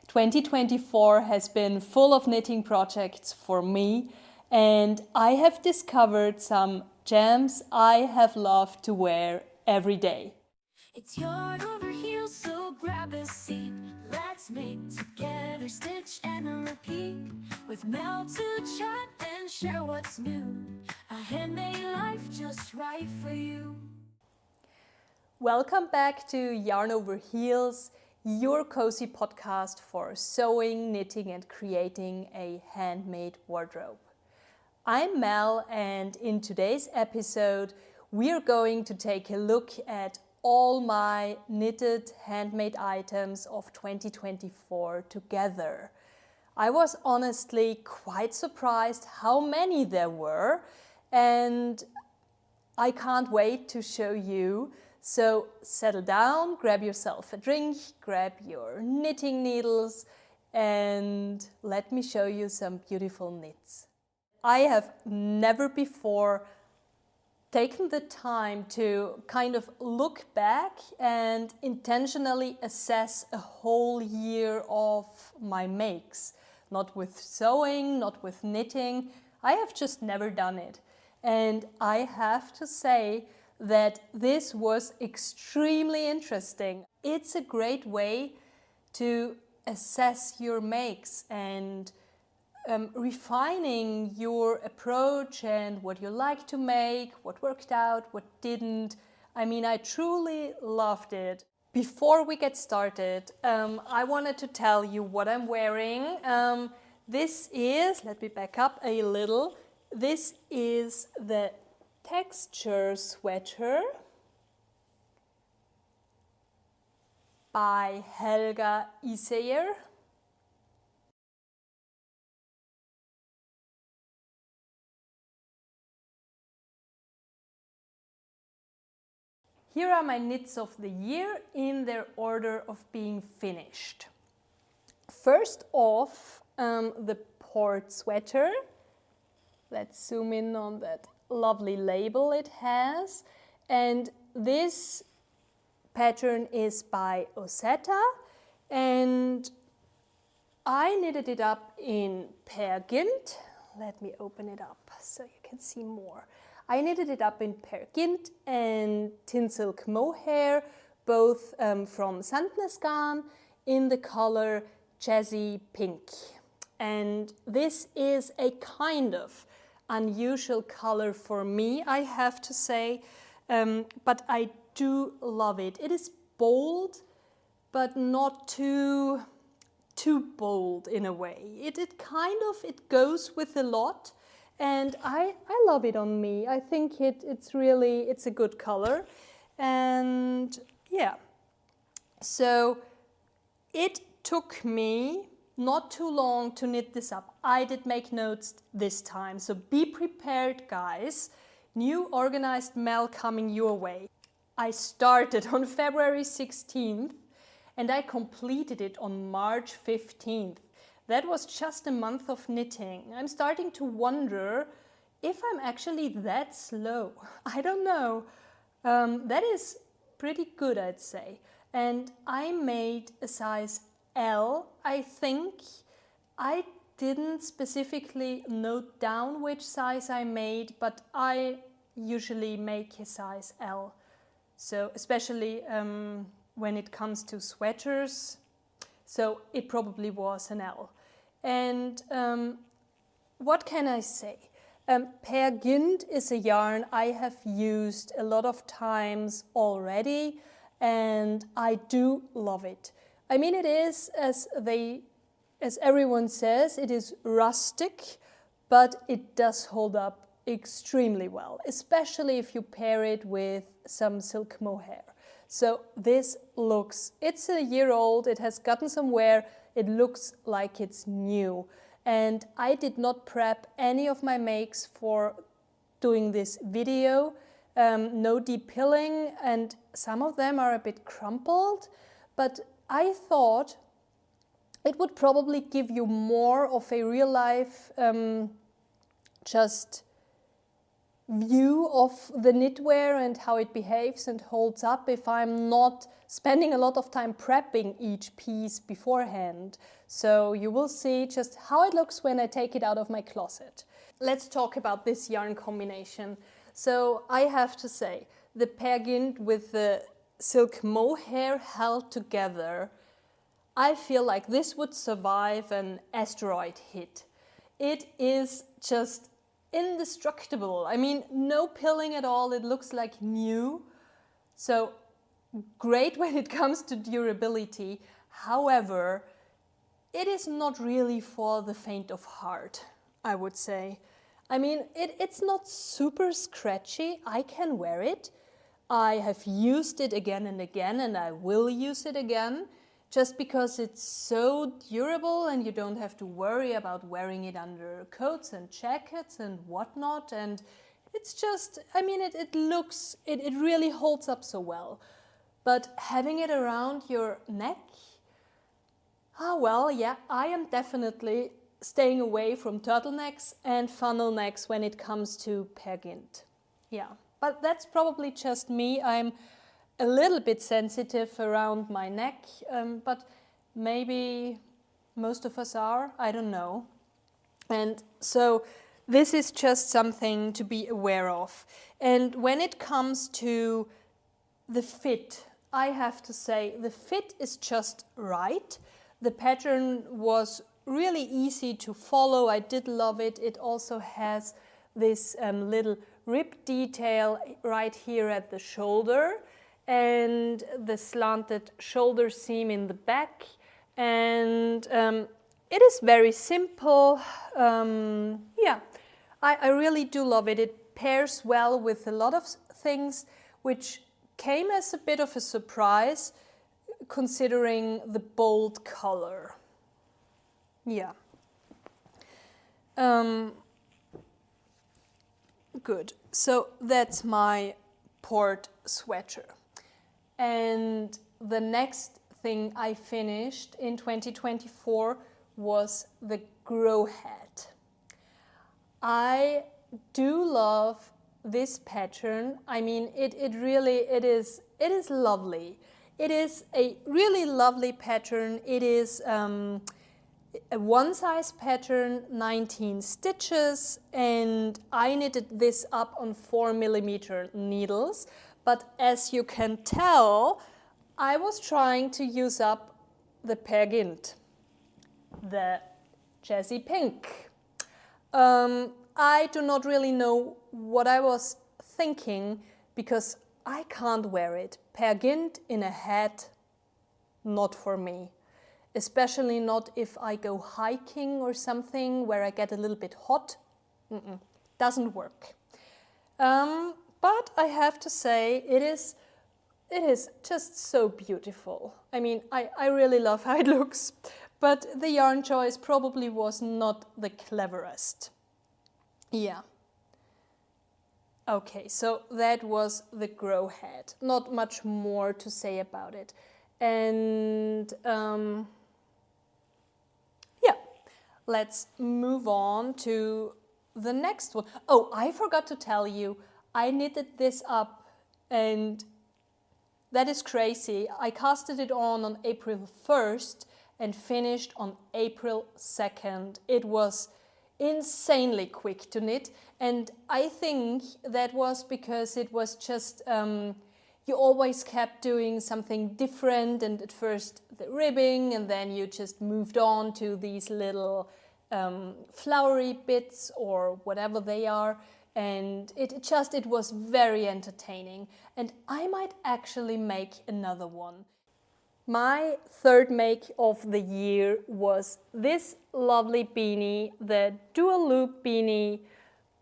2024 has been full of knitting projects for me, and I have discovered some gems I have loved to wear every day. It's yarn over heels, so grab a seat. Let's make together, stitch and repeat. With Mel to chat and share what's new. A handmade life just right for you. Welcome back to Yarn Over Heels, your cozy podcast for sewing, knitting and creating a handmade wardrobe. I'm Mel, and in today's episode we are going to take a look at all my knitted handmade items of 2024 together. I was honestly quite surprised how many there were, and I can't wait to show you. So settle down, grab yourself a drink, grab your knitting needles, and let me show you some beautiful knits. I have never before taken the time to kind of look back and intentionally assess a whole year of my makes. Not with sewing, not with knitting. I have just never done it. And I have to say that this was extremely interesting. It's a great way to assess your makes and refining your approach and what you like to make, what worked out, what didn't. I mean, I truly loved it. Before we get started, I wanted to tell you what I'm wearing. This is, let me back up a little, this is the texture sweater by Helga Isager. Here are my knits of the year in their order of being finished. First off, the port sweater. Let's zoom in on that lovely label it has. And this pattern is by Ozetta, and I knitted it up in Cardigan. Let me open it up so you can see more. I knitted it up in Cardigan and tin silk mohair, both from Sandnes garn in the color Jazzy Pink. And this is a kind of unusual color for me, I have to say, but I do love it. It is bold, but not too bold in a way. It goes with a lot, and I love it on me. I think it's a good color, and yeah. So it took me not too long to knit this up. I did make notes this time, so be prepared, guys. New organized Mel coming your way. I started on February 16th and I completed it on March 15th. That was just a month of knitting. I'm starting to wonder if I'm actually that slow. I don't know. That is pretty good, I'd say. And I made a size L, I think. I didn't specifically note down which size I made, but I usually make a size L. So especially when it comes to sweaters, so it probably was an L. And what can I say? Cardigan is a yarn I have used a lot of times already, and I do love it. I mean, it is, as everyone says, it is rustic, but it does hold up extremely well, especially if you pair it with some silk mohair. So this it's a year old, it has gotten some wear, it looks like it's new. And I did not prep any of my makes for doing this video. No deep pilling, and some of them are a bit crumpled, but I thought it would probably give you more of a real life, just view of the knitwear and how it behaves and holds up if I'm not spending a lot of time prepping each piece beforehand. So you will see just how it looks when I take it out of my closet. Let's talk about this yarn combination. So I have to say, the Cardigan with the silk mohair held together, I feel like this would survive an asteroid hit. It is just indestructible. I mean, no pilling at all. It looks like new. So great when it comes to durability. However, it is not really for the faint of heart, I would say. I mean, it's not super scratchy. I can wear it. I have used it again and again, and I will use it again, just because it's so durable and you don't have to worry about wearing it under coats and jackets and whatnot. And it's just, I mean, it really holds up so well. But having it around your neck, well, yeah, I am definitely staying away from turtlenecks and funnel necks when it comes to Cardigan. Yeah, but that's probably just me. I'm a little bit sensitive around my neck, but maybe most of us are, I don't know. And so this is just something to be aware of. And when it comes to the fit, I have to say the fit is just right. The pattern was really easy to follow. I did love it. It also has this little rib detail right here at the shoulder and the slanted shoulder seam in the back. And it is very simple. Yeah, I really do love it. It pairs well with a lot of things, which came as a bit of a surprise considering the bold color. Yeah. Good. So that's my port sweater. And the next thing I finished in 2024 was the Gro Hat. I do love this pattern. I mean, it is lovely. It is a really lovely pattern. It is a one-size pattern, 19 stitches, and I knitted this up on 4mm needles. But as you can tell, I was trying to use up the Cardigan, the Jazzy Pink. I do not really know what I was thinking because I can't wear it. Cardigan in a hat, not for me. Especially not if I go hiking or something where I get a little bit hot. Doesn't work. But I have to say, it is just so beautiful. I mean, I really love how it looks, but the yarn choice probably was not the cleverest. Yeah. Okay, so that was the Gro Hat. Not much more to say about it. And yeah, let's move on to the next one. Oh, I forgot to tell you, I knitted this up and that is crazy. I casted it on April 1st and finished on April 2nd. It was insanely quick to knit, and I think that was because it was just you always kept doing something different, and at first the ribbing, and then you just moved on to these little flowery bits or whatever they are, and it was very entertaining, and I might actually make another one. My third make of the year was this lovely beanie, the dual loop beanie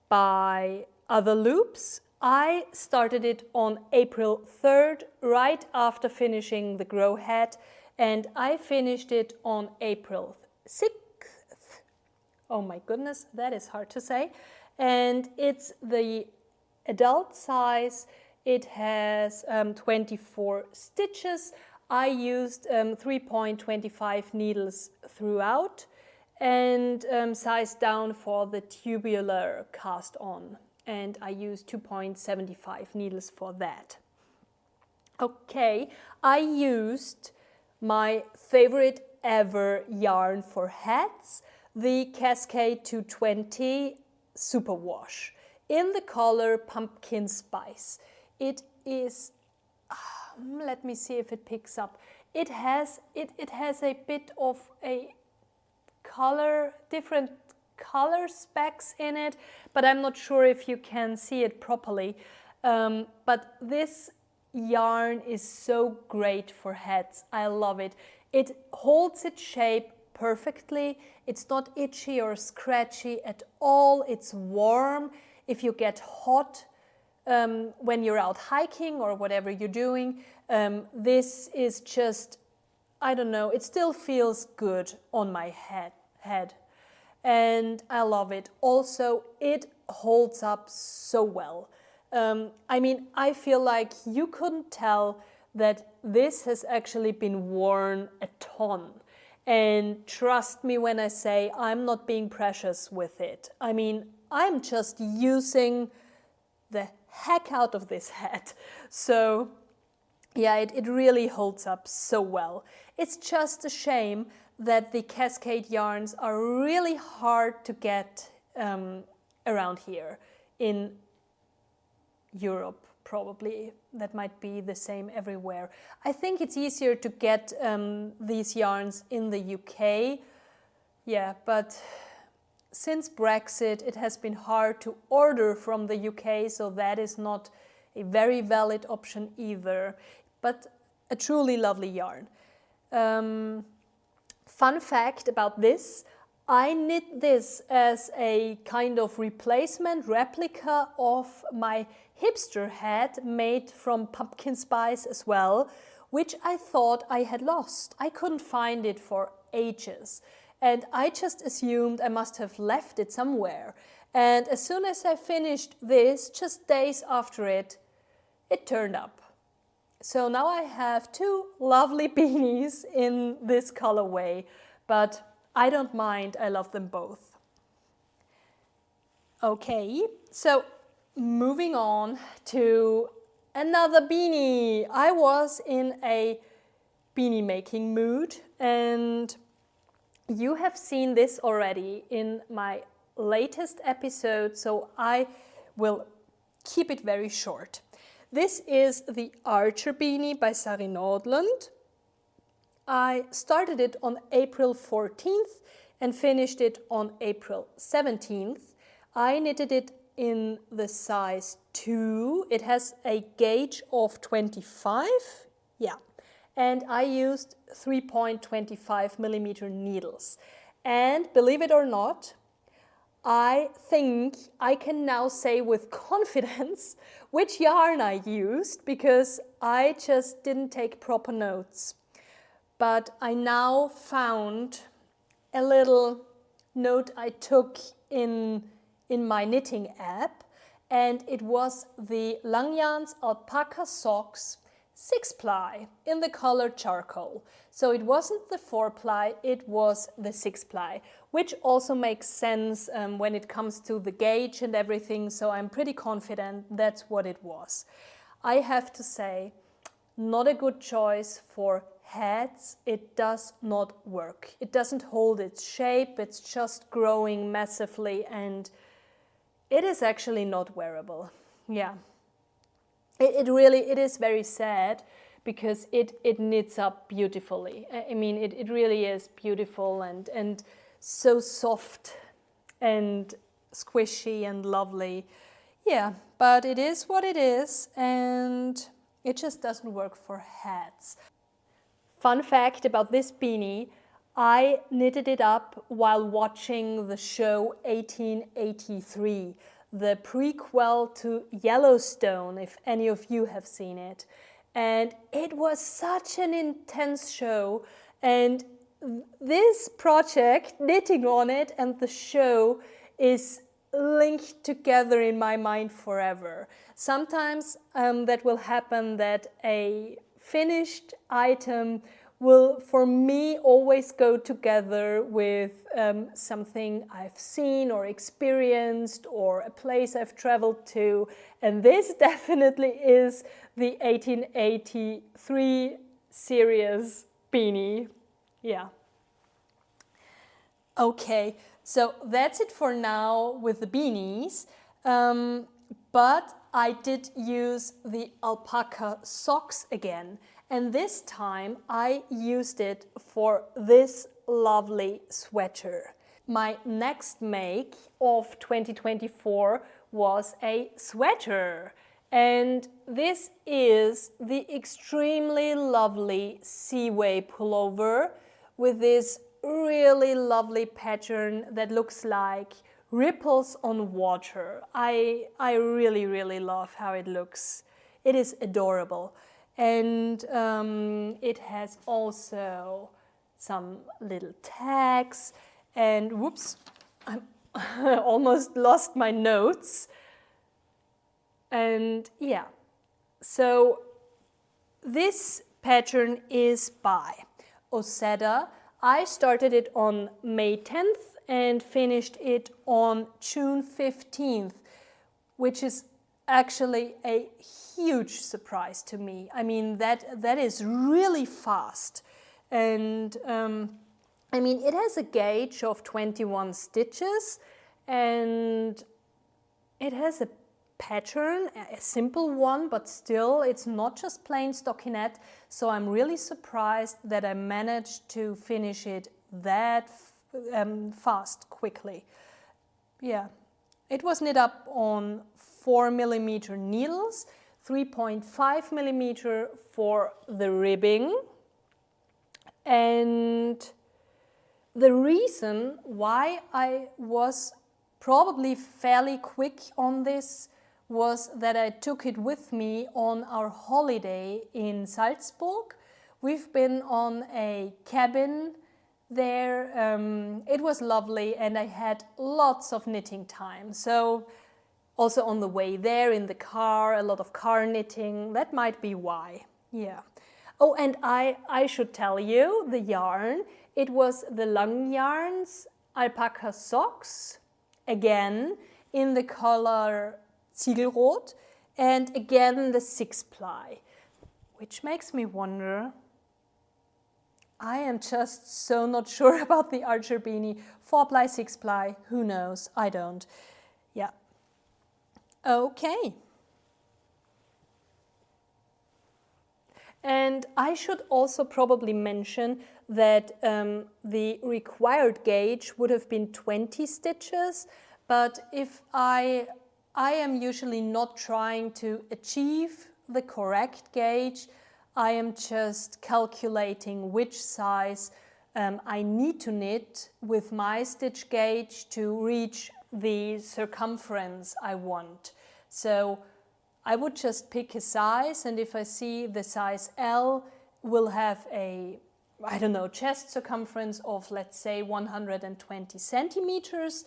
by Other Loops. I started it on April 3rd, right after finishing the Gro Hat, and I finished it on April 6th. Oh my goodness, that is hard to say. And it's the adult size. It has 24 stitches. I used 3.25 needles throughout and sized down for the tubular cast on. and I use 2.75 needles for that. Okay, I used my favorite ever yarn for hats, the Cascade 220 Superwash in the color Pumpkin Spice. It is, let me see if it picks up. It has a bit of a color, different color specs in it, but I'm not sure if you can see it properly. But this yarn is so great for hats. I love it. It holds its shape perfectly. It's not itchy or scratchy at all. It's warm. If you get hot when you're out hiking or whatever you're doing, this is just, I don't know, it still feels good on my head. And I love it. Also, it holds up so well. I mean, I feel like you couldn't tell that this has actually been worn a ton. And trust me when I say I'm not being precious with it. I mean, I'm just using the heck out of this hat. So yeah, it really holds up so well. It's just a shame that the Cascade yarns are really hard to get around here in Europe. Probably that might be the same everywhere. I think it's easier to get these yarns in the UK. Yeah, but since Brexit, it has been hard to order from the UK, so that is not a very valid option either. But a truly lovely yarn. Fun fact about this, I knit this as a kind of replacement replica of my hipster hat made from pumpkin spice as well, which I thought I had lost. I couldn't find it for ages. And I just assumed I must have left it somewhere. And as soon as I finished this, just days after it turned up. So now I have two lovely beanies in this colorway, but I don't mind, I love them both. Okay, so moving on to another beanie. I was in a beanie making mood, and you have seen this already in my latest episode, so I will keep it very short. This is the Archer beanie by Sari Nordlund. I started it on April 14th and finished it on April 17th. I knitted it in the size 2. It has a gauge of 25. Yeah. And I used 3.25 millimeter needles. And believe it or not, I think I can now say with confidence which yarn I used, because I just didn't take proper notes. But I now found a little note I took in my knitting app, and it was the Langyans Alpaca Socks 6-ply in the color charcoal. So it wasn't the 4-ply, it was the 6-ply, which also makes sense when it comes to the gauge and everything, so I'm pretty confident that's what it was. I have to say, not a good choice for hats. It does not work. It doesn't hold its shape, it's just growing massively, and it is actually not wearable. Yeah. It is very sad, because it knits up beautifully. I mean, it really is beautiful and so soft and squishy and lovely. Yeah, but it is what it is, and it just doesn't work for hats. Fun fact about this beanie, I knitted it up while watching the show 1883, the prequel to Yellowstone, if any of you have seen it. And it was such an intense show, and this project, knitting on it, and the show is linked together in my mind forever. Sometimes that will happen, that a finished item will, for me, always go together with something I've seen or experienced or a place I've traveled to. And this definitely is the 1883 series beanie. Yeah. Okay, so that's it for now with the beanies. But I did use the alpaca socks again. And this time I used it for this lovely sweater. My next make of 2024 was a sweater. And this is the extremely lovely Seaway Pullover with this really lovely pattern that looks like ripples on water. I really, really love how it looks. It is adorable. And it has also some little tags. And whoops, I almost lost my notes. And yeah, so this pattern is by Ozetta. I started it on May 10th and finished it on June 15th, which is actually a huge surprise to me. I mean, that is really fast. And I mean, it has a gauge of 21 stitches and it has a pattern, a simple one, but still it's not just plain stockinette. So I'm really surprised that I managed to finish it that fast, quickly. Yeah, it was knit up on 4mm needles, 3.5mm for the ribbing. And the reason why I was probably fairly quick on this was that I took it with me on our holiday in Salzburg. We've been on a cabin there. It was lovely and I had lots of knitting time. So also on the way there in the car, a lot of car knitting. That might be why. Yeah. Oh, and I should tell you the yarn. It was the Lang Yarns Alpaca Socks, again in the color Ziegelrot, and again the 6-ply, which makes me wonder. I am just so not sure about the Archer beanie. 4-ply, 6-ply, who knows? I don't. Yeah. Okay. And I should also probably mention that the required gauge would have been 20 stitches, but if I am usually not trying to achieve the correct gauge, I am just calculating which size I need to knit with my stitch gauge to reach the circumference I want. So I would just pick a size, and if I see the size L will have a, I don't know, chest circumference of, let's say, 120 centimeters,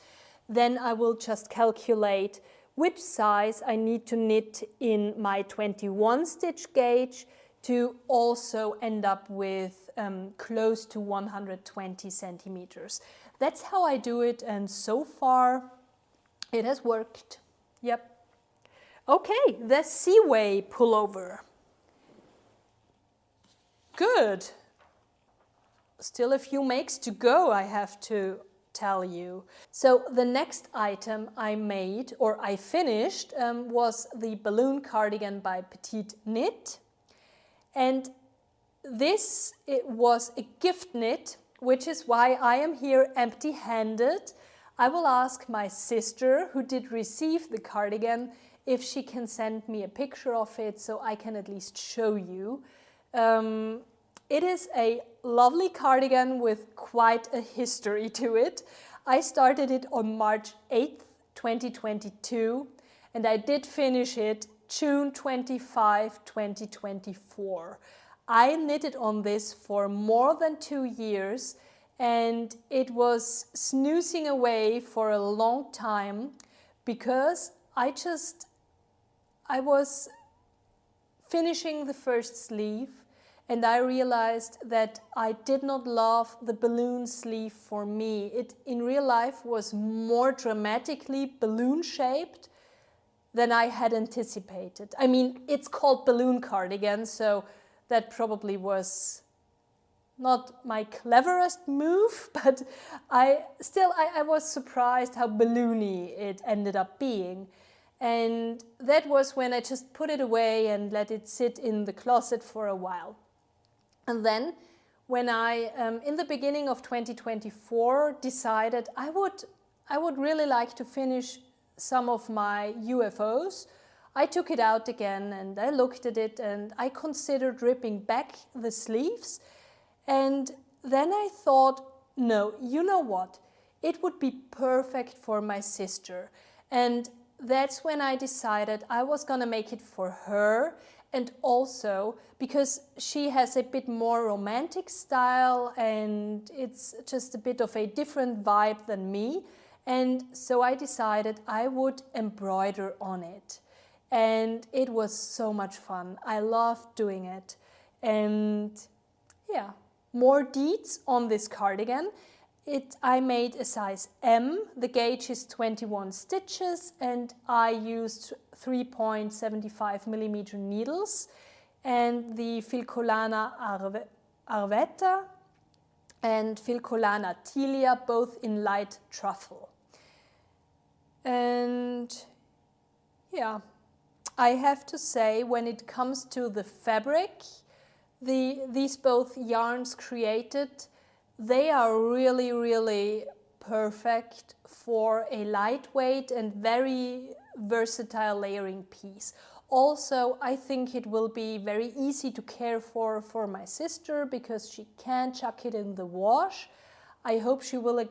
then I will just calculate which size I need to knit in my 21 stitch gauge to also end up with close to 120 centimeters. That's how I do it, and so far it has worked. Yep. Okay, the Seaway Pullover. Good. Still a few makes to go, I have to tell you. So the next item I made, or I finished, was the balloon cardigan by Petiteknit. And this, it was a gift knit, which is why I am here empty-handed. I will ask my sister, who did receive the cardigan, if she can send me a picture of it so I can at least show you. It is a lovely cardigan with quite a history to it. I started it on March 8th, 2022, and I did finish it June 25, 2024. I knitted on this for more than 2 years, and it was snoozing away for a long time because I was finishing the first sleeve, and I realized that I did not love the balloon sleeve for me. It in real life was more dramatically balloon shaped than I had anticipated. I mean, it's called balloon cardigan, so that probably was not my cleverest move, but I was surprised how balloony it ended up being. And that was when I just put it away and let it sit in the closet for a while. And then when I, in the beginning of 2024, decided I would really like to finish some of my UFOs, I took it out again and I looked at it and I considered ripping back the sleeves. And then I thought, no, you know what? It would be perfect for my sister. And that's when I decided I was gonna make it for her, and also because she has a bit more romantic style and it's just a bit of a different vibe than me. And so I decided I would embroider on it. And it was so much fun. I loved doing it. And yeah. More deets on this cardigan. I made a size M, the gauge is 21 stitches, and I used 3.75 millimeter needles, and the Filcolana Arvetta and Filcolana Tilia, both in light truffle. And yeah, I have to say, when it comes to the fabric, these both yarns created, they are really, really perfect for a lightweight and very versatile layering piece. Also, I think it will be very easy to care for my sister because she can chuck it in the wash. I hope she will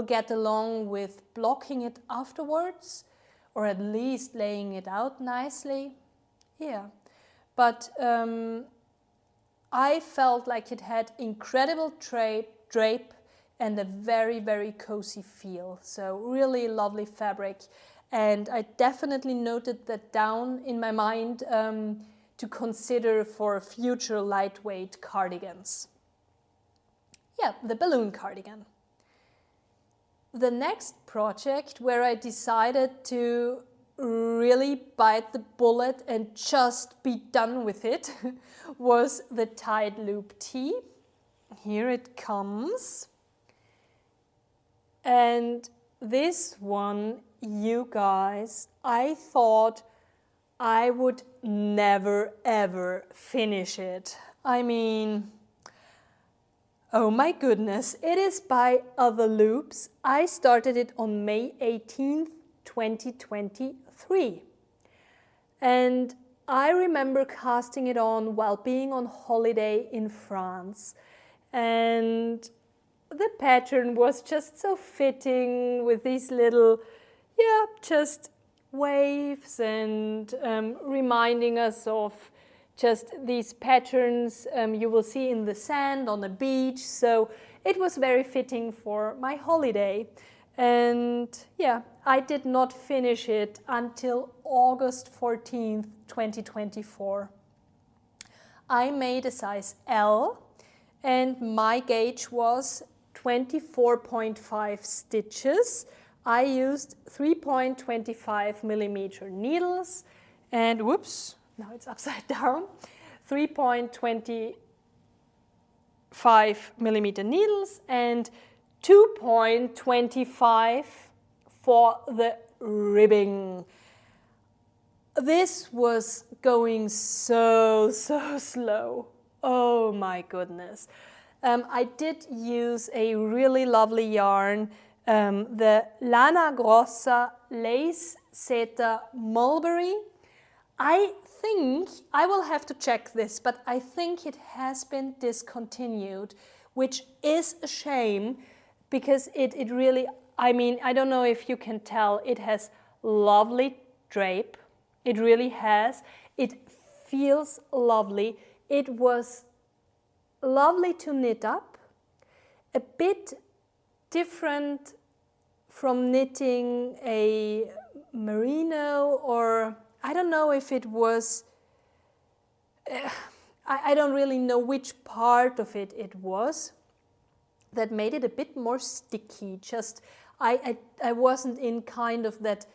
get along with blocking it afterwards, or at least laying it out nicely. Yeah, but I felt like it had incredible drape and a very, very cozy feel. So really lovely fabric. And I definitely noted that down in my mind to consider for future lightweight cardigans. Yeah, the balloon cardigan. The next project where I decided to really bite the bullet and just be done with it was the tied loop tee. Here it comes. And this one, you guys, I thought I would never ever finish it. I mean, oh my goodness, it is by Other Loops. I started it on May 18th, 2023. And I remember casting it on while being on holiday in France. And the pattern was just so fitting with these little, just waves and reminding us of just these patterns you will see in the sand on the beach. So it was very fitting for my holiday. And yeah, I did not finish it until August 14th, 2024. I made a size L and my gauge was 24.5 stitches. I used 3.25 millimeter needles and whoops, now it's upside down, 3.25 millimeter needles and 2.25 for the ribbing. This was going so slow. Oh my goodness. I did use a really lovely yarn, the Lana Grossa Lace Seta Mulberry. I think, I will have to check this, but I think it has been discontinued, which is a shame because it really, I mean, I don't know if you can tell, it has lovely drape. It really has. It feels lovely. It was lovely to knit up, a bit different from knitting a merino, or I don't know if it was, I don't really know which part of it was that made it a bit more sticky. Just I wasn't in kind of that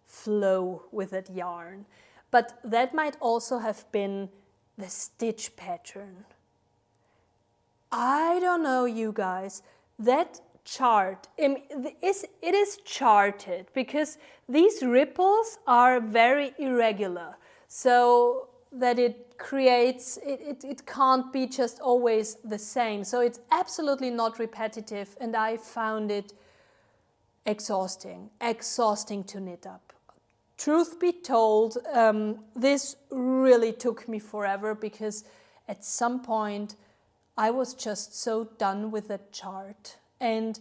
flow with that yarn. But that might also have been the stitch pattern. I don't know, you guys. That chart, it is charted because these ripples are very irregular. So that it creates, it can't be just always the same. So it's absolutely not repetitive, and I found it exhausting to knit up. Truth be told, this really took me forever because at some point I was just so done with that chart. And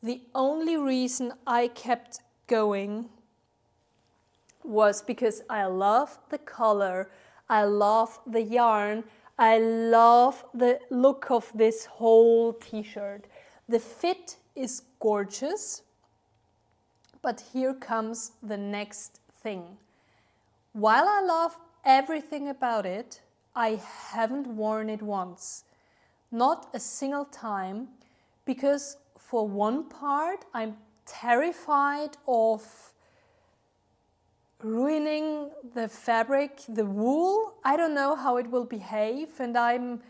the only reason I kept going was because I love the color, I love the yarn, I love the look of this whole t-shirt. The fit is gorgeous, but here comes the next thing. While I love everything about it, I haven't worn it once. Not a single time, because for one part I'm terrified of ruining the fabric, the wool. I don't know how it will behave, and I'm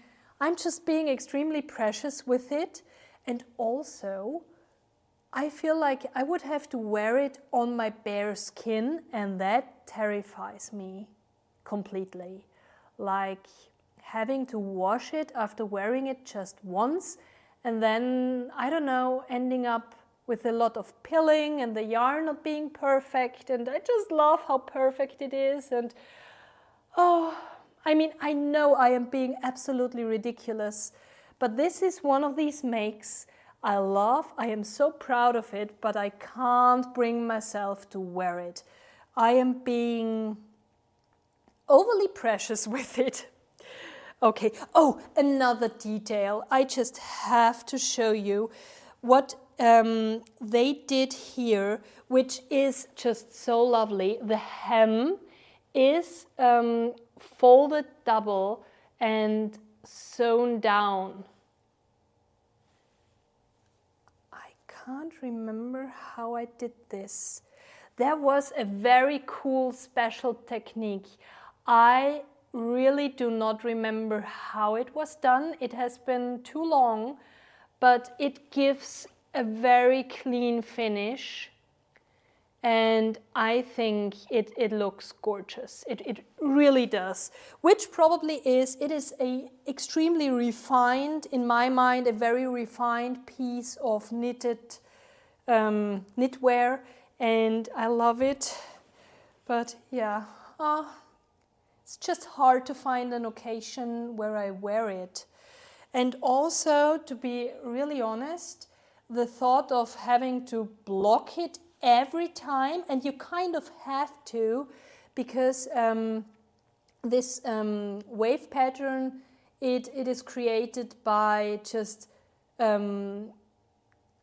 just being extremely precious with it. And also I feel like I would have to wear it on my bare skin, and that terrifies me completely. Like having to wash it after wearing it just once, and then, I don't know, ending up with a lot of pilling and the yarn not being perfect, and I just love how perfect it is. And oh, I mean, I know I am being absolutely ridiculous, but this is one of these makes I love. I am so proud of it, but I can't bring myself to wear it. I am being overly precious with it. Okay, oh, another detail. I just have to show you what they did here, which is just so lovely. The hem is folded double and sewn down. I can't remember how I did this. There was a very cool special technique. I really do not remember how it was done. It has been too long, but it gives a very clean finish, and I think it looks gorgeous. It really does, which probably is, it is a extremely refined, in my mind, a very refined piece of knitted knitwear, and I love it. But yeah, it's just hard to find an occasion where I wear it. And also, to be really honest, the thought of having to block it every time, and you kind of have to, because this wave pattern, it is created by just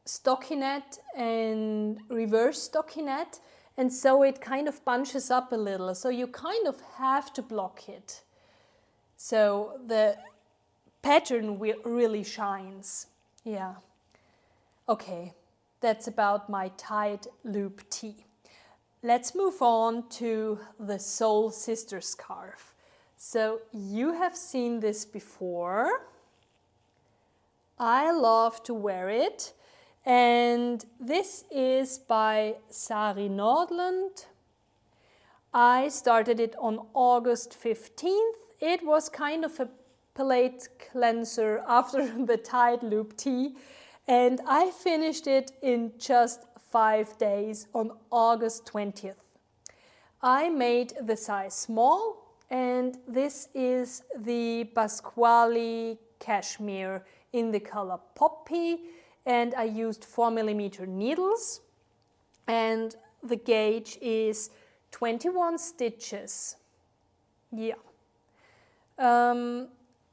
stockinette and reverse stockinette, and so it kind of bunches up a little, so you kind of have to block it. So the pattern really shines. Yeah. Okay, that's about my tied loop tee. Let's move on to the Soul Sister scarf. So you have seen this before. I love to wear it. And this is by Sari Nordlund. I started it on August 15th. It was kind of a palette cleanser after the tied loop tee, and I finished it in just 5 days on August 20th. I made the size small, and this is the Pasquale cashmere in the color Poppy, and I used 4mm needles, and the gauge is 21 stitches. Yeah.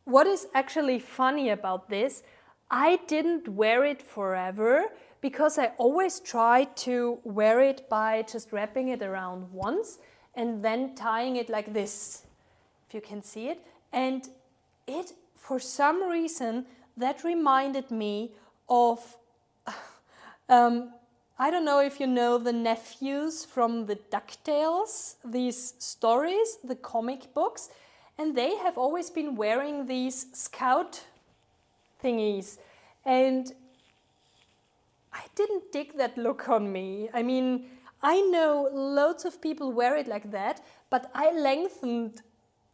What is actually funny about this, I didn't wear it forever because I always try to wear it by just wrapping it around once and then tying it like this, if you can see it. And for some reason, that reminded me of, I don't know if you know the nephews from the DuckTales, these stories, the comic books, and they have always been wearing these scout thingies. And I didn't dig that look on me. I mean, I know loads of people wear it like that, but I lengthened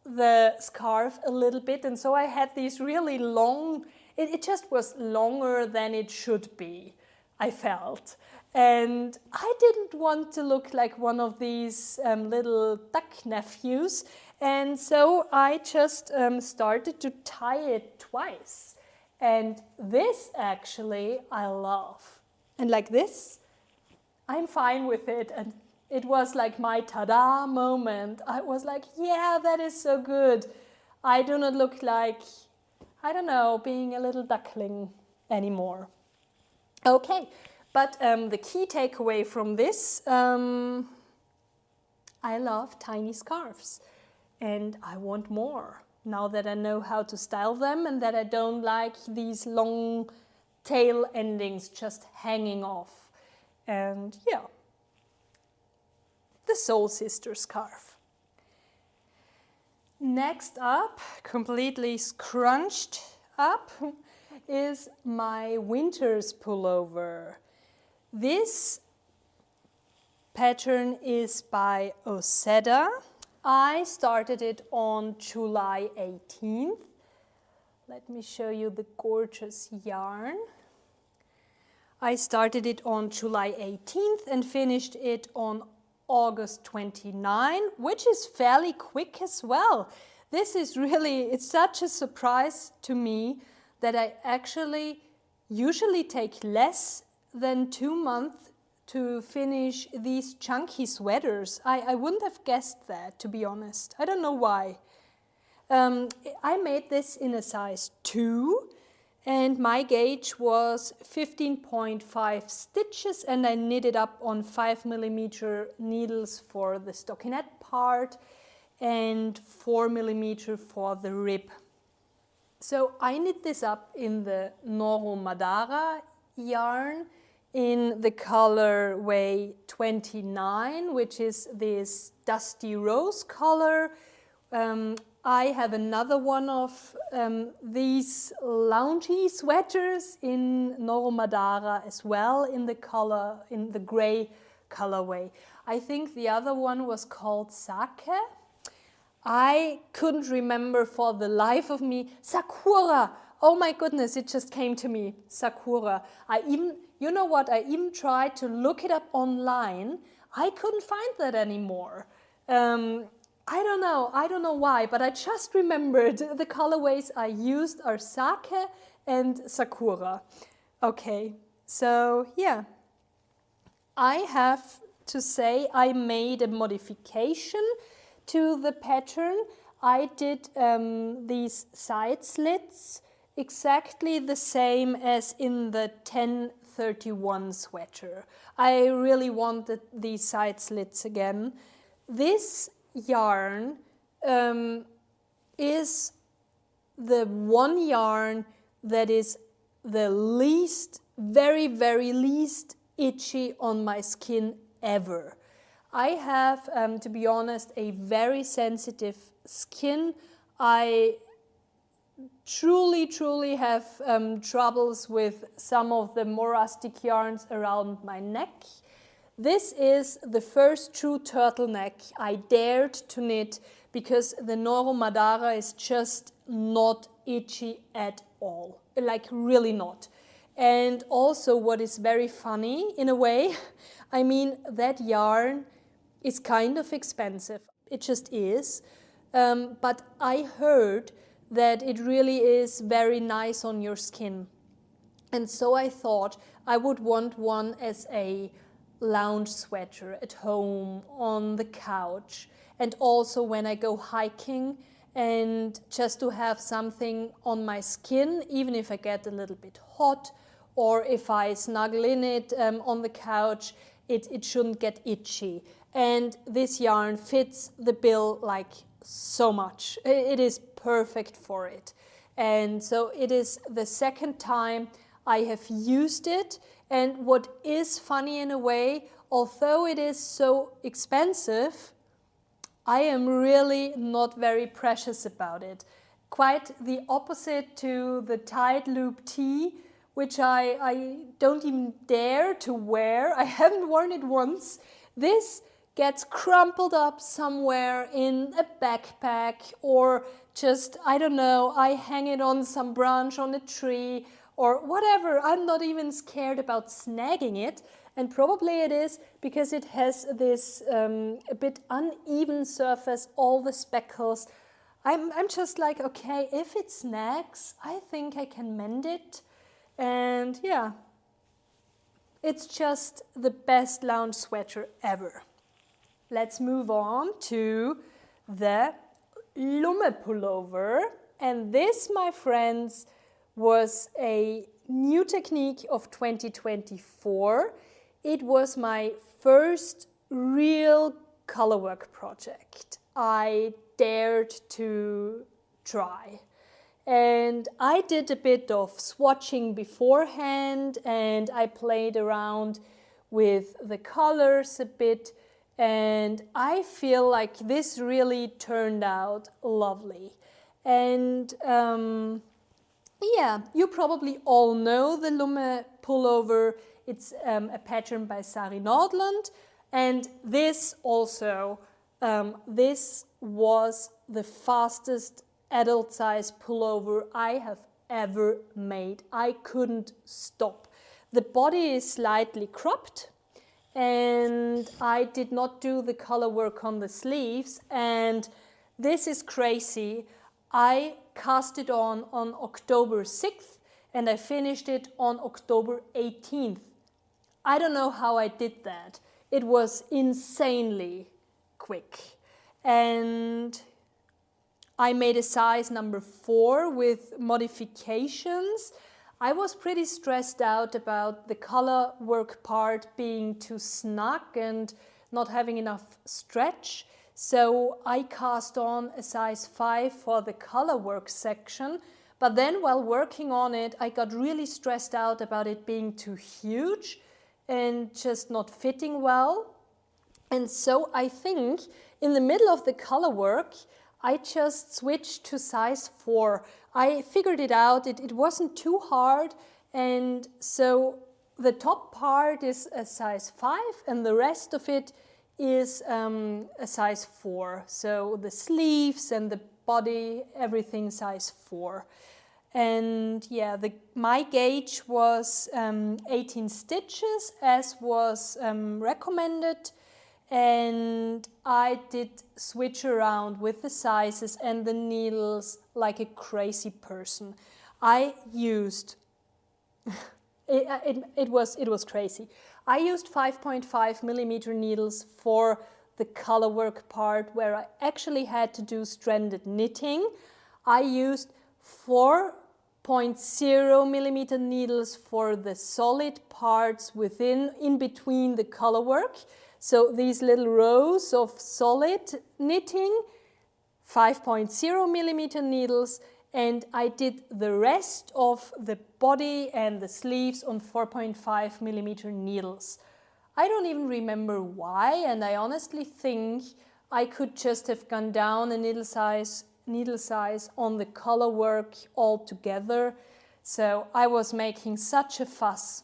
the scarf a little bit, and so I had these really long, it just was longer than it should be, I felt. And I didn't want to look like one of these little duck nephews, and so I just started to tie it twice. And this actually I love. And like this, I'm fine with it. And it was like my ta-da moment. I was like, yeah, that is so good. I do not look like, I don't know, being a little duckling anymore. Okay, but the key takeaway from this, I love tiny scarves. And I want more, now that I know how to style them and that I don't like these long tail endings just hanging off. And yeah, the Soul Sister scarf. Next up, completely scrunched up, is my winter's pullover. This pattern is by Ozetta. I started it on July 18th. Let me show you the gorgeous yarn. I started it on July 18th and finished it on August 29, which is fairly quick as well. This is really, it's such a surprise to me that I actually usually take less than 2 months to finish these chunky sweaters. I wouldn't have guessed that, to be honest. I don't know why. I made this in a size 2 and my gauge was 15.5 stitches and I knitted up on 5mm needles for the stockinette part and 4mm for the rib. So I knit this up in the Noro Madara yarn in the colorway 29, which is this dusty rose color. I have another one of these loungy sweaters in Noro Madara as well, in the gray colorway. I think the other one was called Sake. I couldn't remember for the life of me. Sakura! Oh my goodness, it just came to me. Sakura. You know what, I even tried to look it up online. I couldn't find that anymore. I don't know why, but I just remembered the colorways I used are Sake and Sakura. Okay, so yeah. I have to say I made a modification to the pattern. I did these side slits exactly the same as in the 1031 sweater. I really wanted these side slits again. This yarn is the one yarn that is the least, very, very least itchy on my skin ever. I have, to be honest, a very sensitive skin. I truly have troubles with some of the more rustic yarns around my neck. This is the first true turtleneck I dared to knit because the Noro Madara is just not itchy at all, like really not. And also what is very funny in a way, I mean that yarn is kind of expensive, it just is, but I heard that it really is very nice on your skin. And so I thought I would want one as a lounge sweater at home, on the couch, and also when I go hiking, and just to have something on my skin, even if I get a little bit hot, or if I snuggle in it on the couch, it shouldn't get itchy. And this yarn fits the bill like so much. It is perfect for it. And so it is the second time I have used it. And what is funny in a way, although it is so expensive, I am really not very precious about it. Quite the opposite to the tight loop tee, which I don't even dare to wear. I haven't worn it once. This gets crumpled up somewhere in a backpack, or just, I don't know, I hang it on some branch on a tree or whatever. I'm not even scared about snagging it. And probably it is because it has this a bit uneven surface, all the speckles. I'm just like, okay, if it snags, I think I can mend it. And yeah, it's just the best lounge sweater ever. Let's move on to the Lumme Pullover. And this, my friends, was a new technique of 2024. It was my first real colorwork project I dared to try. And I did a bit of swatching beforehand, and I played around with the colors a bit, and I feel like this really turned out lovely. And yeah, you probably all know the Lumme Pullover. It's a pattern by Sari Nordlund, and this also, this was the fastest adult size pullover I have ever made. I couldn't stop. The body is slightly cropped, and I did not do the color work on the sleeves, and this is crazy. I cast it on October 6th, and I finished it on October 18th. I don't know how I did that. It was insanely quick. And I made a size number 4 with modifications. I was pretty stressed out about the color work part being too snug and not having enough stretch. So I cast on a size 5 for the color work section. But then while working on it, I got really stressed out about it being too huge and just not fitting well. And so I think in the middle of the color work, I just switched to size 4. I figured it out, it wasn't too hard, and so the top part is a size 5 and the rest of it is a size 4. So the sleeves and the body, everything size 4. And yeah, my gauge was 18 stitches as was recommended. And I did switch around with the sizes and the needles like a crazy person. I used, it was crazy. I used 5.5 millimeter needles for the color work part where I actually had to do stranded knitting. I used 4.0 millimeter needles for the solid parts in between the color work. So these little rows of solid knitting, 5.0 millimeter needles, and I did the rest of the body and the sleeves on 4.5 millimeter needles. I don't even remember why, and I honestly think I could just have gone down a needle size on the color work altogether. So I was making such a fuss.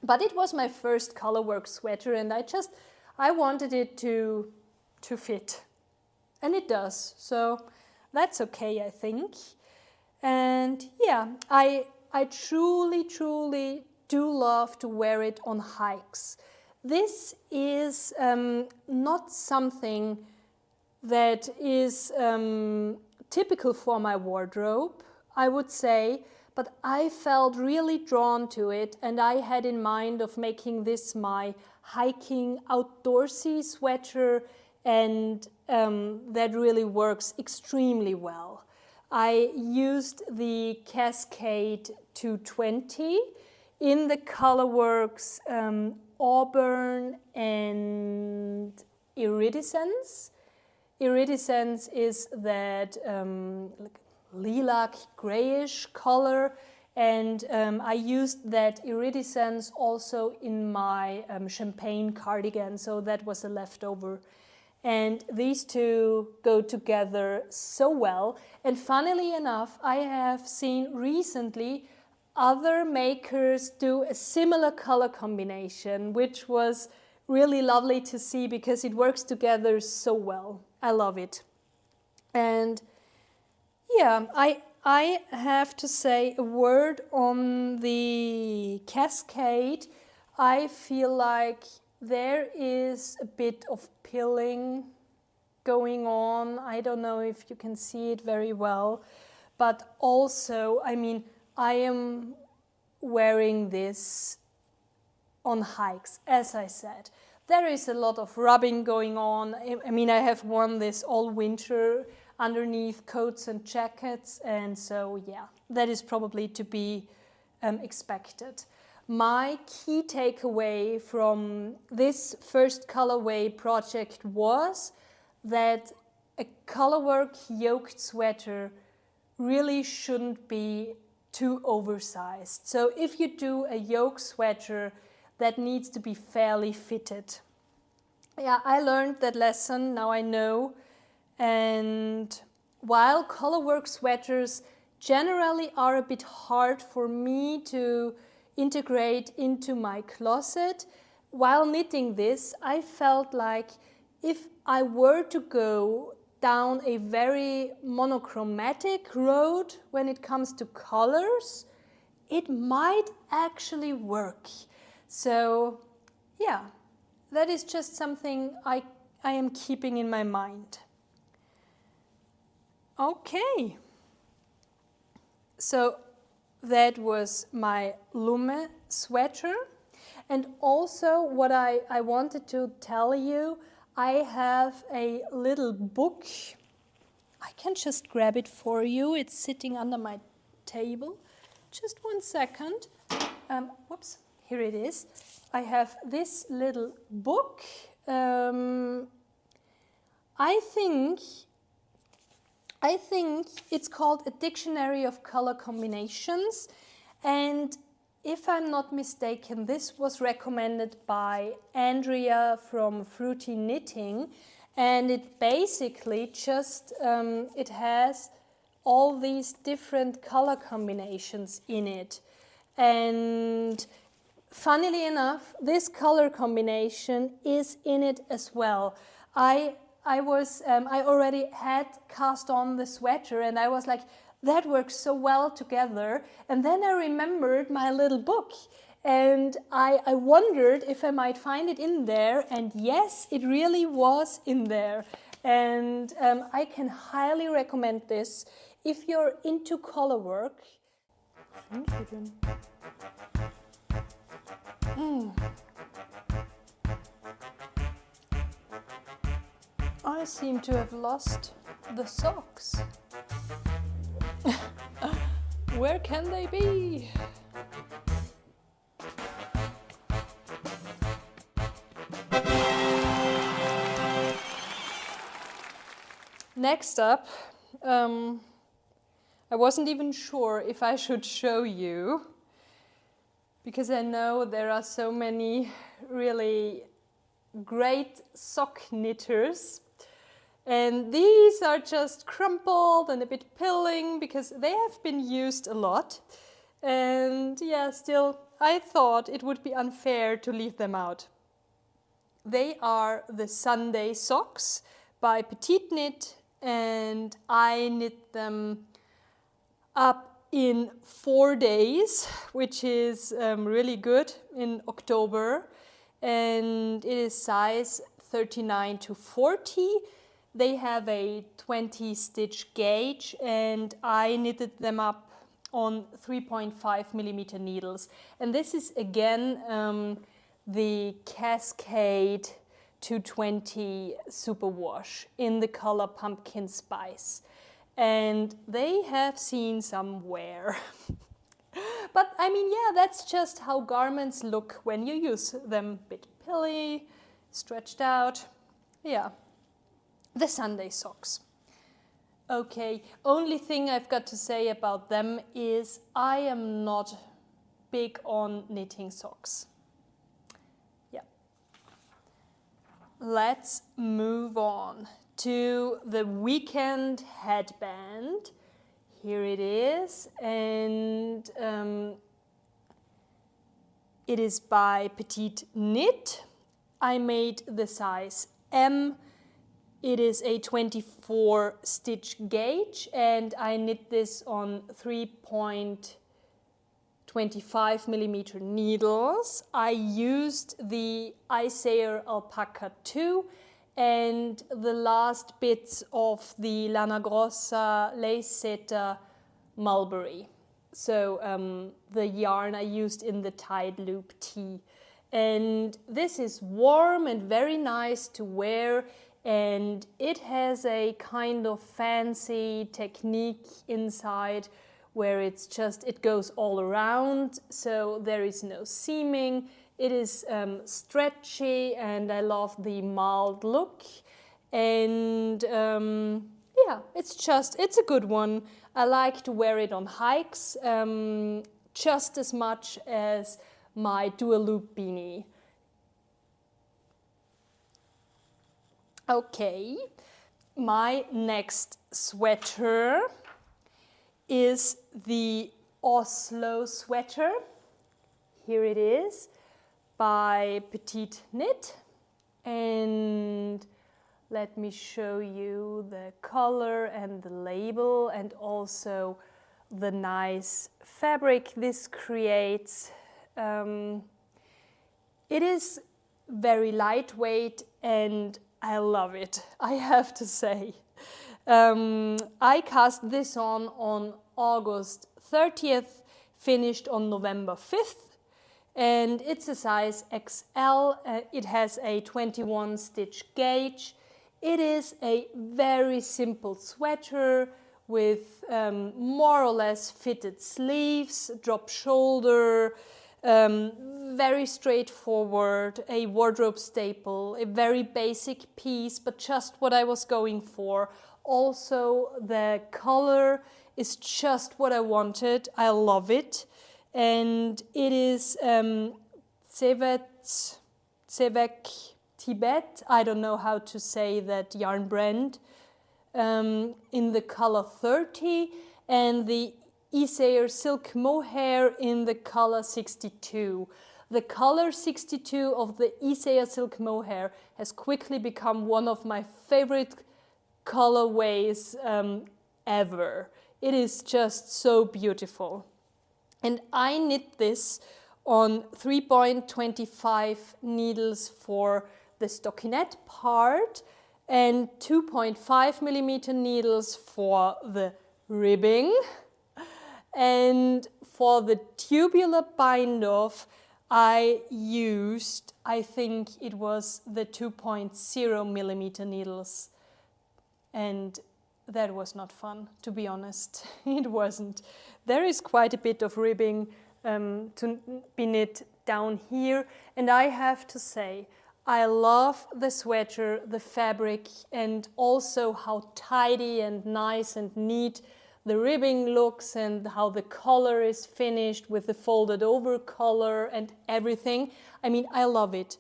But it was my first color work sweater, and I wanted it to fit. And it does, so that's okay, I think. And yeah, I truly do love to wear it on hikes. This is not something that is typical for my wardrobe, I would say, but I felt really drawn to it, and I had in mind of making this my hiking outdoorsy sweater, and that really works extremely well. I used the Cascade 220 in the colorworks Auburn and Iridescence. Iridescence is that lilac grayish color, and I used that iridescence also in my champagne cardigan, so that was a leftover. And these two go together so well. And funnily enough, I have seen recently other makers do a similar color combination, which was really lovely to see because it works together so well. I love it. And yeah, I have to say a word on the cascade. I feel like there is a bit of pilling going on. I don't know if you can see it very well, but also, I mean, I am wearing this on hikes, as I said. There is a lot of rubbing going on. I mean, I have worn this all winter underneath coats and jackets, and so yeah, that is probably to be expected. My key takeaway from this first colorway project was that a colorwork yoked sweater really shouldn't be too oversized. So if you do a yoke sweater, that needs to be fairly fitted. Yeah, I learned that lesson, now I know. And while colorwork sweaters generally are a bit hard for me to integrate into my closet, while knitting this, I felt like if I were to go down a very monochromatic road when it comes to colors, it might actually work. So yeah, that is just something I am keeping in my mind. Okay, so that was my Lumme sweater. And also what I wanted to tell you, I have a little book. I can just grab it for you. It's sitting under my table. Just 1 second. Whoops, here it is. I have this little book. I think it's called A Dictionary of Color Combinations, and if I'm not mistaken, this was recommended by Andrea from Fruity Knitting, and it basically just, it has all these different color combinations in it. And funnily enough, this color combination is in it as well. I already had cast on the sweater and I was like, that works so well together. And then I remembered my little book and I wondered if I might find it in there. And yes, it really was in there. And I can highly recommend this if you're into color work. I seem to have lost the socks. Where can they be? Next up, I wasn't even sure if I should show you, because I know there are so many really great sock knitters. And these are just crumpled and a bit pilling because they have been used a lot. And yeah, still, I thought it would be unfair to leave them out. They are the Sunday socks by Petiteknit, and I knit them up in 4 days, which is really good in October. And it is size 39 to 40. They have a 20 stitch gauge and I knitted them up on 3.5 millimeter needles. And this is again the Cascade 220 Superwash in the color Pumpkin Spice. And they have seen some wear. But I mean, yeah, that's just how garments look when you use them. A bit pilly, stretched out, yeah. The Sunday socks. Okay, only thing I've got to say about them is I am not big on knitting socks. Yeah. Let's move on to the weekend headband. Here it is, and it is by Petiteknit. I made the size M. It is a 24 stitch gauge, and I knit this on 3.25 millimeter needles. I used the Isager Alpaca 2 and the last bits of the Lana Grossa Ozetta mulberry. So the yarn I used in the tied loop tee. And this is warm and very nice to wear, and it has a kind of fancy technique inside where it's just, it goes all around, so there is no seaming. It is stretchy, and I love the mild look. And yeah, it's a good one. I like to wear it on hikes just as much as my dual loop beanie. Okay, my next sweater is the Oslo Sweater. Here it is by Petiteknit, and let me show you the color and the label and also the nice fabric this creates. It is very lightweight and I love it, I have to say. I cast this on August 30th, finished on November 5th. And it's a size XL, it has a 21 stitch gauge. It is a very simple sweater with more or less fitted sleeves, drop shoulder, very straightforward, a wardrobe staple, a very basic piece, but just what I was going for. Also, the color is just what I wanted, I love it. And it is Tibet, I don't know how to say that yarn brand, in the color 30, and the Isager Silk Mohair in the color 62. The color 62 of the Isager Silk Mohair has quickly become one of my favorite colorways ever. It is just so beautiful. And I knit this on 3.25 needles for the stockinette part and 2.5 millimeter needles for the ribbing. And for the tubular bind off, I used, I think it was the 2.0 millimeter needles. And that was not fun, to be honest. It wasn't. There is quite a bit of ribbing to be knit down here, and I have to say, I love the sweater, the fabric, and also how tidy and nice and neat the ribbing looks and how the collar is finished with the folded over collar and everything. I mean, I love it.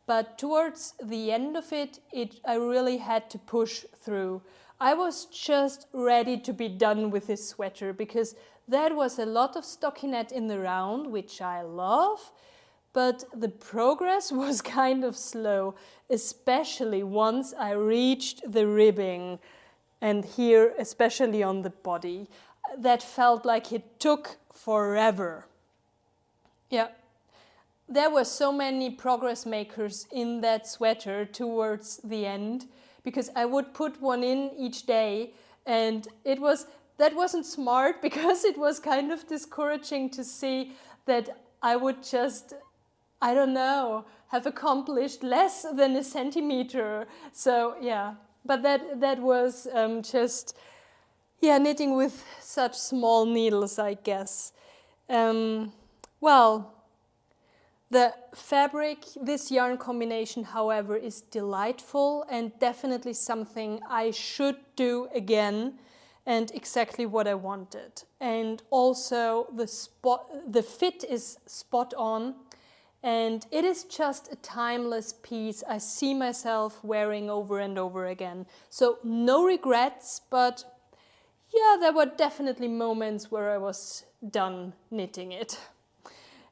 But towards the end of it, I really had to push through. I was just ready to be done with this sweater because there was a lot of stockinette in the round, which I love, but the progress was kind of slow, especially once I reached the ribbing, and here, especially on the body. That felt like it took forever. Yeah. There were so many progress makers in that sweater towards the end, because I would put one in each day, and that wasn't smart because it was kind of discouraging to see that I would just, I don't know, have accomplished less than a centimeter. So yeah, but that was just, yeah, knitting with such small needles, I guess. Well, the fabric, this yarn combination, however, is delightful and definitely something I should do again. and exactly what I wanted. And also the fit is spot on, and it is just a timeless piece I see myself wearing over and over again. So no regrets, but yeah, there were definitely moments where I was done knitting it.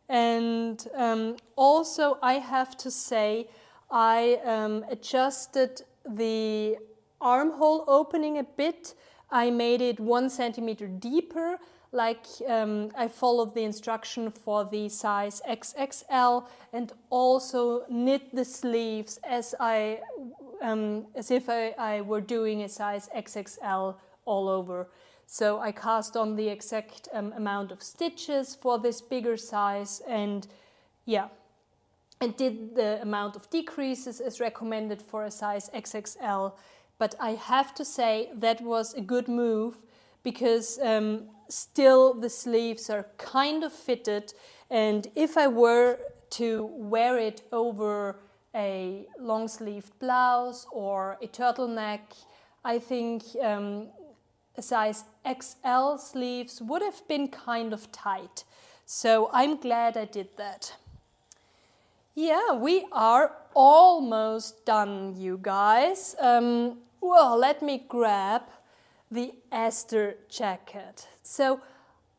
And also I have to say, I adjusted the armhole opening a bit. I made it 1 centimeter deeper, like I followed the instruction for the size XXL, and also knit the sleeves as if I were doing a size XXL all over. So I cast on the exact amount of stitches for this bigger size, and yeah, and did the amount of decreases as recommended for a size XXL. But I have to say that was a good move, because still the sleeves are kind of fitted, and if I were to wear it over a long sleeved blouse or a turtleneck, I think a size XL sleeves would have been kind of tight. So I'm glad I did that. Yeah, we are almost done, you guys. Well, let me grab the Esther jacket. So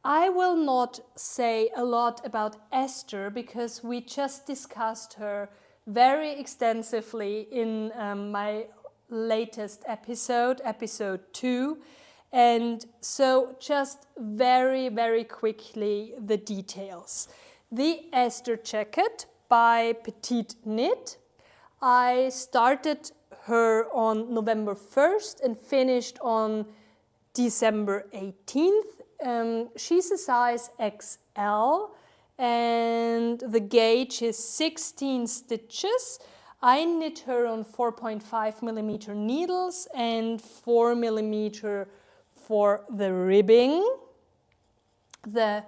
I will not say a lot about Esther, because we just discussed her very extensively in my latest episode, episode 2. And so just very, very quickly the details. The Esther jacket by Petiteknit. I started her on November 1st and finished on December 18th. She's a size XL and the gauge is 16 stitches. I knit her on 4.5 millimeter needles and 4 millimeter for the ribbing. The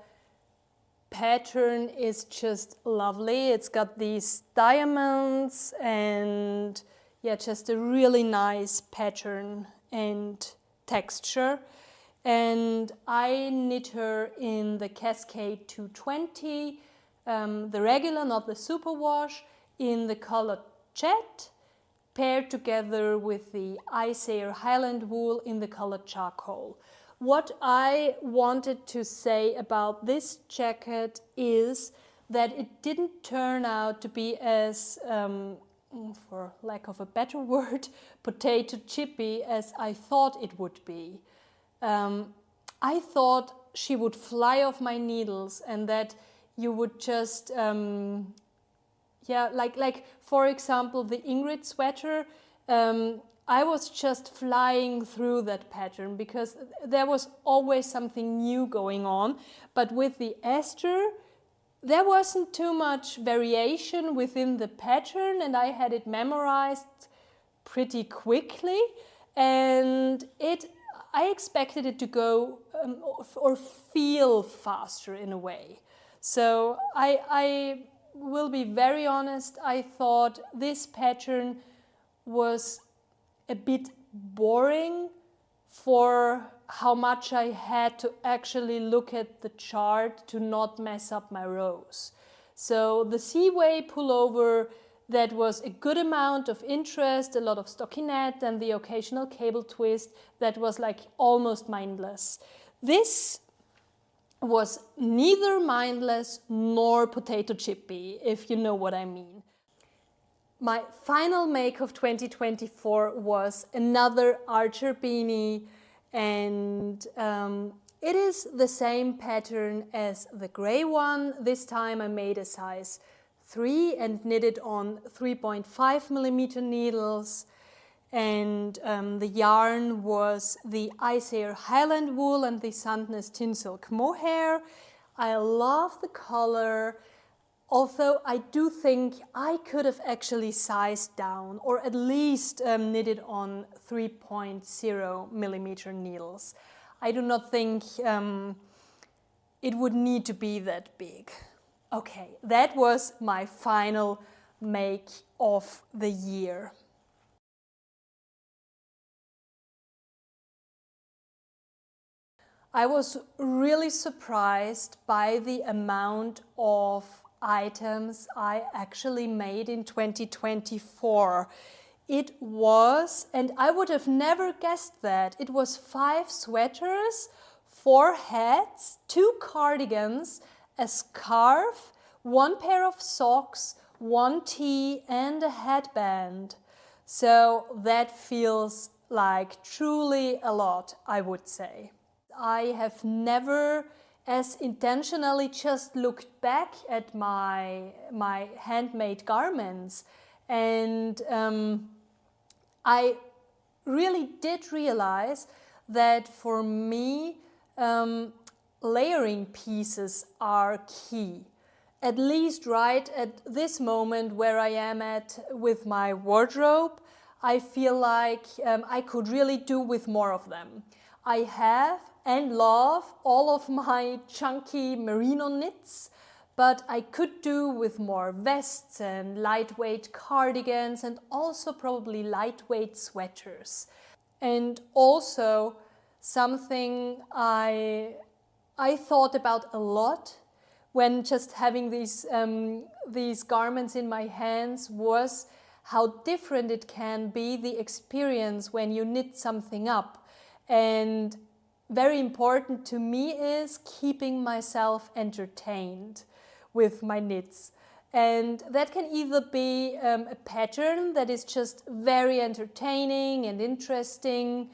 pattern is just lovely. It's got these diamonds and yeah, just a really nice pattern and texture. And I knit her in the Cascade 220, the regular, not the superwash, in the color jet, paired together with the Isager Highland wool in the color charcoal. What I wanted to say about this jacket is that it didn't turn out to be as, for lack of a better word, potato chippy as I thought it would be. I thought she would fly off my needles and that you would just, yeah, like for example the Ingrid sweater, I was just flying through that pattern because there was always something new going on. But with the Esther, there wasn't too much variation within the pattern and I had it memorized pretty quickly, and I expected it to go or feel faster in a way. So I will be very honest, I thought this pattern was a bit boring for how much I had to actually look at the chart to not mess up my rows. So the Seaway Pullover, that was a good amount of interest, a lot of stockinette and the occasional cable twist that was like almost mindless. This was neither mindless nor potato chippy, if you know what I mean. My final make of 2024 was another Archer beanie, and it is the same pattern as the grey one. This time I made a size 3 and knitted on 3.5 millimeter needles, and the yarn was the Isager Highland wool and the Sandnes Tinsilk mohair. I love the color. Although I do think I could have actually sized down or at least knitted on 3.0 millimeter needles. I do not think it would need to be that big. Okay, that was my final make of the year. I was really surprised by the amount of items I actually made in 2024. It was, and I would have never guessed that, it was 5 sweaters, 4 hats, 2 cardigans, a scarf, 1 pair of socks, 1 tee and a headband. So that feels like truly a lot, I would say. I have never as intentionally just looked back at my handmade garments, and I really did realize that for me layering pieces are key. At least right at this moment where I am at with my wardrobe, I feel like I could really do with more of them. I have and love all of my chunky merino knits, but I could do with more vests and lightweight cardigans and also probably lightweight sweaters. And also something I thought about a lot when just having these garments in my hands was how different it can be, the experience when you knit something up. And very important to me is keeping myself entertained with my knits. And that can either be a pattern that is just very entertaining and interesting,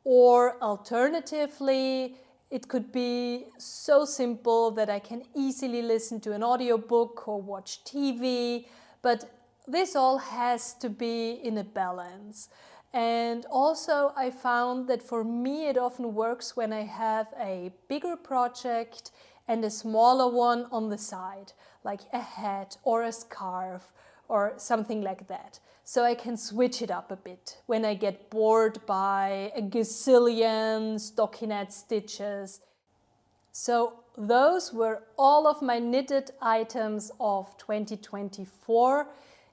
or alternatively, it could be so simple that I can easily listen to an audiobook or watch TV, but this all has to be in a balance. And also I found that for me it often works when I have a bigger project and a smaller one on the side, like a hat or a scarf or something like that. So I can switch it up a bit when I get bored by a gazillion stockinette stitches. So those were all of my knitted items of 2024.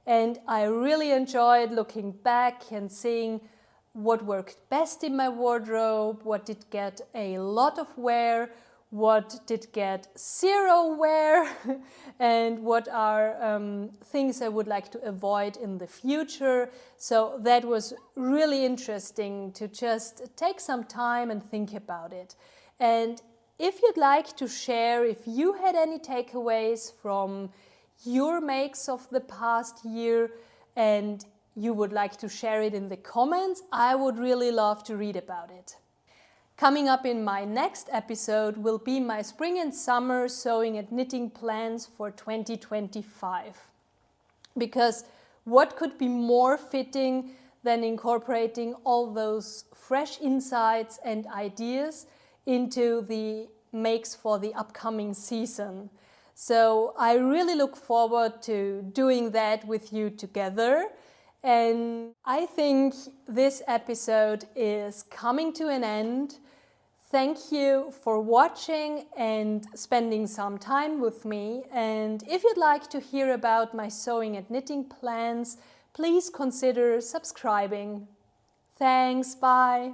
And I really enjoyed looking back and seeing what worked best in my wardrobe, what did get a lot of wear, what did get 0 wear, and what are things I would like to avoid in the future. So that was really interesting to just take some time and think about it. And if you'd like to share, if you had any takeaways from your makes of the past year and you would like to share it in the comments, I would really love to read about it. Coming up in my next episode will be my spring and summer sewing and knitting plans for 2025. Because what could be more fitting than incorporating all those fresh insights and ideas into the makes for the upcoming season. So I really look forward to doing that with you together. And I think this episode is coming to an end. Thank you for watching and spending some time with me. And if you'd like to hear about my sewing and knitting plans, please consider subscribing. Thanks, bye.